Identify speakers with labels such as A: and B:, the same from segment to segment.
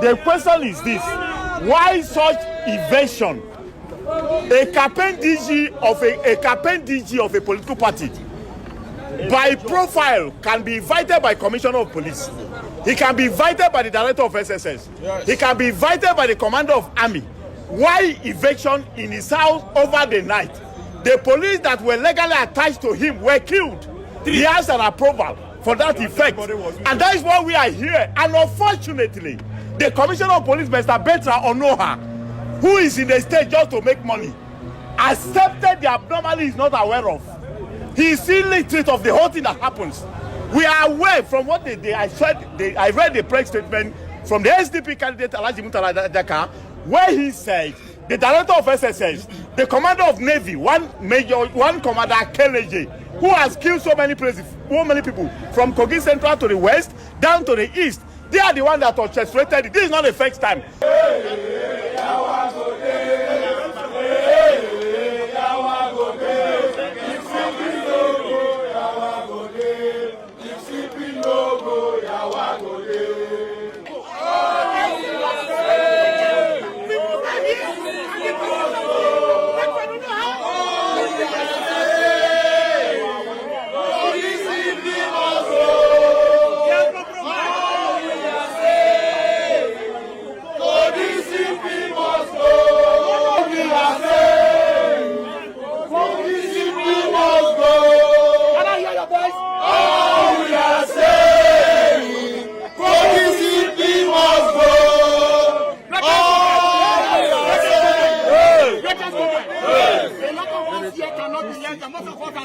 A: The question is this: why such evasion? A campaign DG of a political party, by profile, can be invited by Commissioner of Police. He can be invited by the Director of SSS. Yes. He can be invited by the Commander of Army. Why evasion in his house over the night? The police that were legally attached to him were killed. He has an approval for that effect. And that is why we are here. And unfortunately, the Commissioner of Police, Mr. Betra Onoha, who is in the state just to make money, accepted the abnormality he's not aware of. He is illiterate of the whole thing that happens. We are aware from what I read the press statement from the SDP candidate Alhaji Murtala Yakubu Ajaka, where he said the Director of SSS, the Commander of Navy, one Commander Keleje, who has killed so many people from Kogi Central to the west down to the east, they are the ones that orchestrated it. This is not the first time.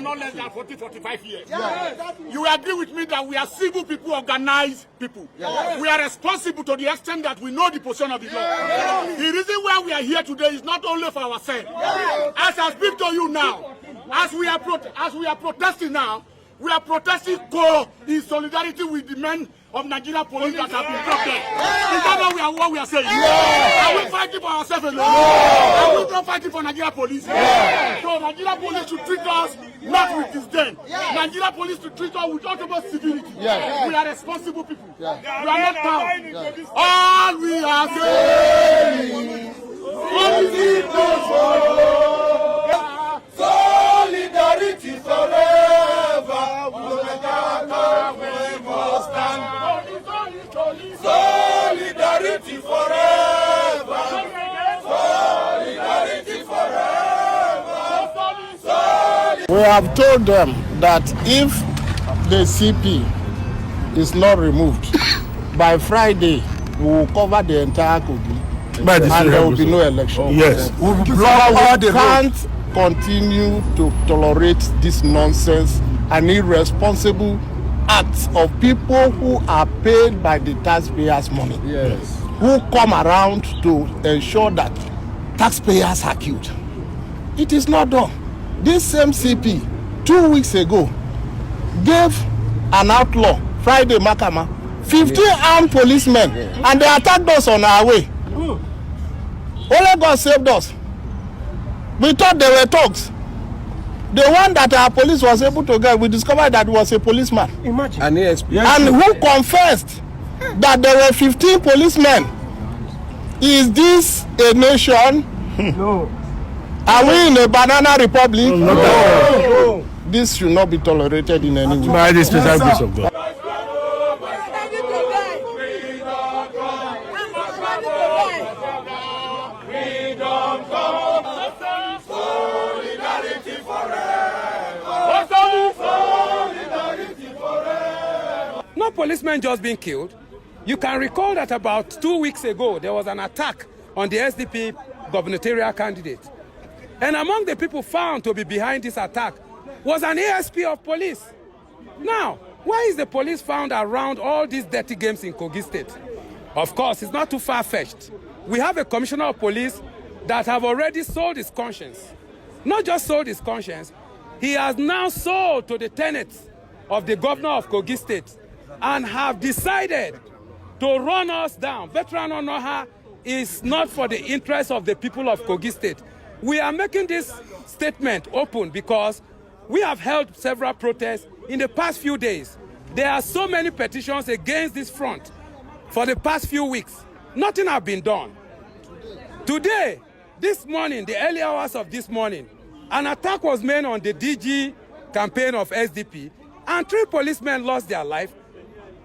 B: Not less than 40-45 years. Yeah. You agree with me that we are civil people, organized people. Yeah. We are responsible to the extent that we know the position of the law. Yeah. The reason why we are here today is not only for ourselves. Yeah. As I speak to you now, as we are protesting now, we are protesting in solidarity with the men of Nigeria police that have been dropped there. Is that what we are saying? Are we fighting for ourselves alone? Are we not fighting for Nigeria police? So Nigeria police should treat us not with disdain. Nigeria police should treat us with utmost civility. We are responsible people. We are not cowards. All we are saying, solidarity forever. We must stand. Solidarity forever. Solidarity forever.
C: We have told them that if the CP is not removed by Friday, we will cover the entire Kogi and there will be no election.
A: Yes.
C: We can't continue to tolerate this nonsense and irresponsible acts of people who are paid by the taxpayers' money, who come around to ensure that taxpayers are killed. It is not done. This same CP 2 weeks ago gave an outlaw, Friday Makama, 15 armed policemen, and they attacked us on our way. Only God saved us. We thought they were thugs. The one that our police was able to get, we discovered that was a policeman.
D: Imagine.
C: And who confessed that there were 15 policemen. Is this a nation?
D: No.
C: Are we in a banana republic?
D: No.
C: This should not be tolerated in any way.
A: By the special grace of God.
E: No policemen just being killed. You can recall that about 2 weeks ago, there was an attack on the SDP gubernatorial candidate. And among the people found to be behind this attack was an ASP of police. Now, why is the police found around all these dirty games in Kogi State? Of course, it's not too far-fetched. We have a commissioner of police that have already sold his conscience. Not just sold his conscience, he has now sold to the tenets of the governor of Kogi State and have decided to run us down. Veteran Onoha is not for the interest of the people of Kogi State. We are making this statement open because we have held several protests in the past few days. There are so many petitions against this front for the past few weeks. Nothing has been done. Today, this morning, the early hours of this morning, an attack was made on the DG campaign of SDP, and 3 policemen lost their life.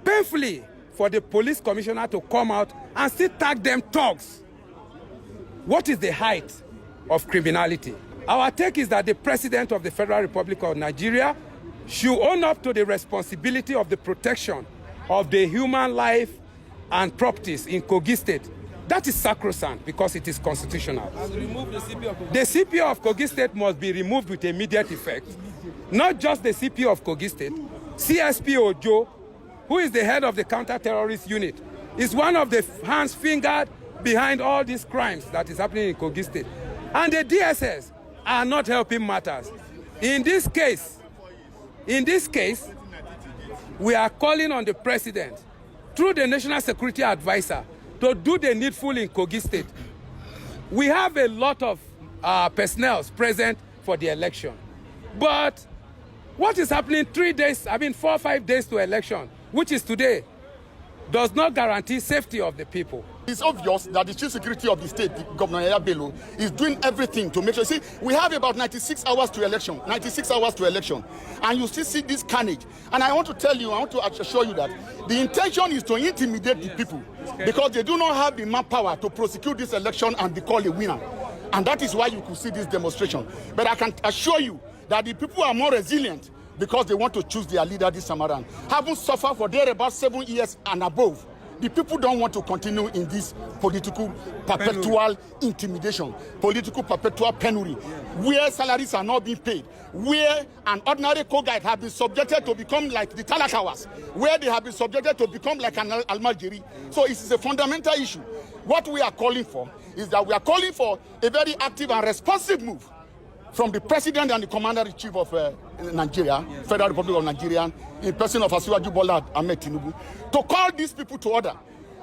E: Painfully for the police commissioner to come out and still tag them thugs. What is the height of criminality? Our take is that the President of the Federal Republic of Nigeria should own up to the responsibility of the protection of the human life and properties in Kogi State. That is sacrosanct because it is constitutional.
D: And remove the CP of Kogi.
E: The CP of Kogi State must be removed with immediate effect. Not just the CP of Kogi State, CSP Ojo, who is the head of the counter-terrorist unit, is one of the hands fingered behind all these crimes that is happening in Kogi State. And the DSS are not helping matters. In this case, we are calling on the President through the National Security Advisor to do the needful in Kogi State. We have a lot of personnel present for the election. But what is happening 4 or 5 days to election, which is today, does not guarantee safety of the people.
B: It's obvious that the chief security of the state, Governor Yaya Bello, is doing everything to make sure. See, we have about 96 hours to election, and you still see this carnage. And I want to tell you, I want to assure you that the intention is to intimidate the people because they do not have the manpower to prosecute this election and be called a winner. And that is why you could see this demonstration. But I can assure you that the people are more resilient because they want to choose their leader this time around. Having suffered for there about 7 years and above, the people don't want to continue in this political perpetual intimidation, political perpetual penury, where salaries are not being paid, where an ordinary co-guide has been subjected to become like the Talakawas, where they have been subjected to become like an Almajiri. So it is a fundamental issue. What we are calling for is that we are calling for a very active and responsive move from the President and the Commander-in-Chief of Nigeria, Federal Republic of Nigeria, in person of Asiwaju Bola Ahmed Tinubu, to call these people to order.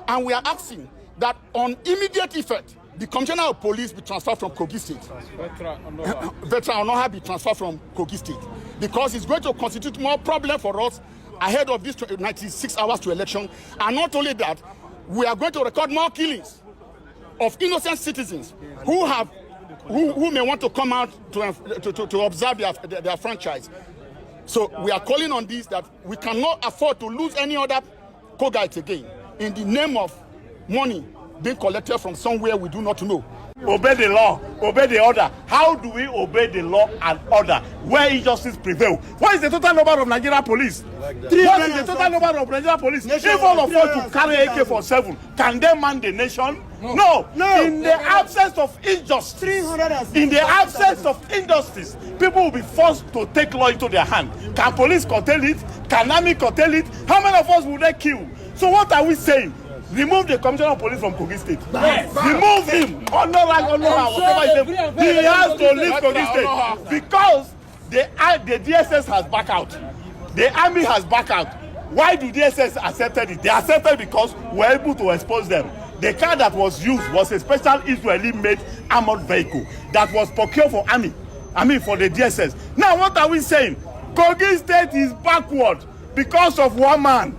B: And we are asking that on immediate effect, the Commissioner of Police be transferred from Kogi State. Veteran Onoha be transferred from Kogi State. Because it's going to constitute more problem for us ahead of this 96 hours to election. And not only that, we are going to record more killings of innocent citizens who may want to come out to observe their franchise. So we are calling on this that we cannot afford to lose any other co-guides again in the name of money being collected from somewhere we do not know.
A: Obey the law, obey the order. How do we obey the law and order where injustice prevails? What is the total number of Nigerian police? What is the total number of Nigerian police? If all of us to carry AK-47, can they man the nation? No. In the absence of injustice, in the absence of injustice, people will be forced to take law into their hand. Can police curtail it? Can army curtail it? How many of us will they kill? So what are we saying? Remove the Commissioner of Police from Kogi State. Yes. Remove him. Whatever he has to leave Kogi State because the DSS has backed out. The army has backed out. Why do DSS accepted it? They accepted because we were able to expose them. The car that was used was a special Israeli-made armored vehicle that was procured for army. For the DSS. Now, what are we saying? Kogi State is backward because of one man.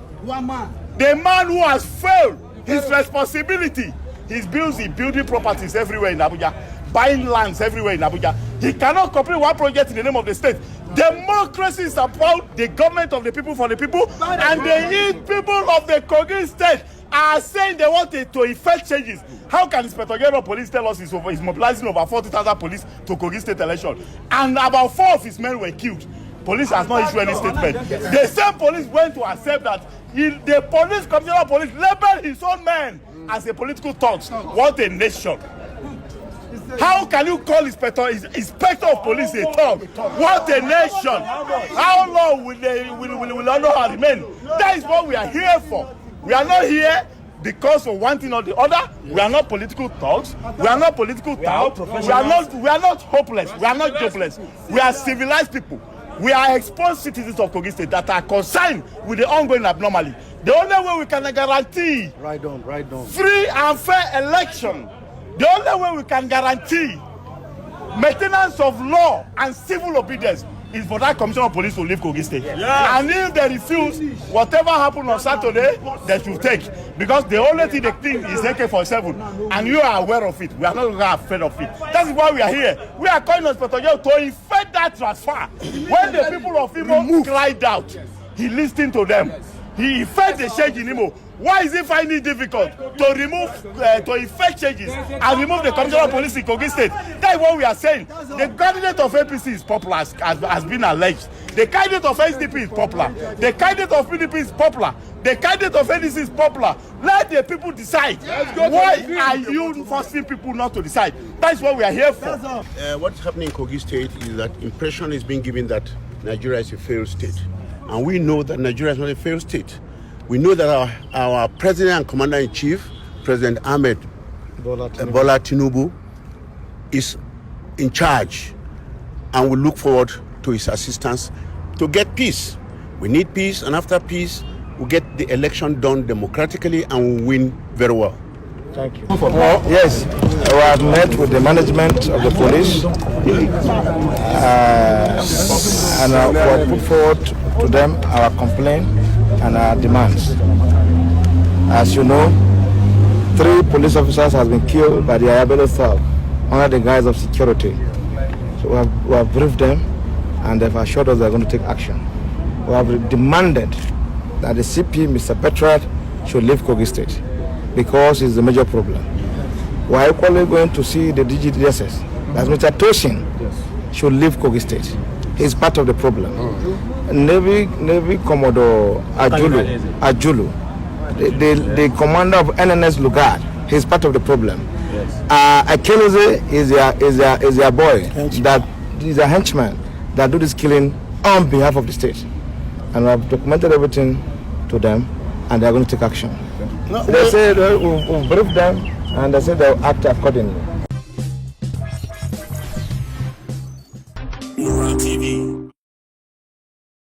A: The man who has failed his responsibility. He's building properties everywhere in Abuja, buying lands everywhere in Abuja. He cannot complete one project in the name of the state. Democracy is about the government of the people for the people, and the people of the Kogi State are saying they want to effect changes. How can Inspector General of Police tell us he's mobilizing over 40,000 police to Kogi State election, and about 4 of his men were killed? Police has not issued any statement. The same police went to accept that the police commissioner of police labeled his own men as a political thugs. What a nation! How can you call inspector of police a thug? What a nation! How long will honor remain? That is what we are here for. We are not here because of one thing or the other. We are not political thugs. We are not political thugs. We are not hopeless. We are not jobless. We are civilized people. We are exposed citizens of Kogi State that are concerned with the ongoing abnormality. The only way we can guarantee free and fair election, the only way we can guarantee maintenance of law and civil obedience is for that commissioner of police to leave Kogi State. And if they refuse, whatever happened on Saturday, they should take. Because the only thing they think is AK-47. And you are aware of it. We are not afraid of it. That is why we are here. We are calling on Inspector General to effect that transfer. When the people of Imo cried out, he listened to them. He effect the change in Imo. Why is he finding it difficult to effect changes and remove the commissioner of police in Kogi State? That is what we are saying. The candidate of APC is popular, has been alleged. The candidate of SDP is popular. The candidate of PDP is popular. The candidate of NDC is popular. Let the people decide. Why are you forcing people not to decide? That is what we are here for.
B: What's happening in Kogi State is that impression is being given that Nigeria is a failed state. And we know that Nigeria is not a failed state. We know that our president and commander-in-chief, President Ahmed Bola Tinubu, is in charge, and we look forward to his assistance to get peace. We need peace, and after peace, we'll get the election done democratically and we'll win very well.
D: Thank you. Yes, we have met with the management of the police and we have put forward to them our complaint and our demands. As you know, 3 police officers have been killed by the Ayabelo Thug under the guise of security. So we have briefed them and they've assured us they're going to take action. We have demanded that the CP, Mr. Bertrand, should leave Kogi State because it's the major problem. We are equally going to see the DGDSS, that Mr. Toshin should leave Kogi State. He's part of the problem. Navy Commodore Ajulu, the commander of NNS Lugard, he's part of the problem. Akeleze is their boy, that is a henchman that do this killing on behalf of the state. And I've documented everything to them, and they're going to take action. They say we'll brief them, and they say they'll act accordingly.
F: Nura TV.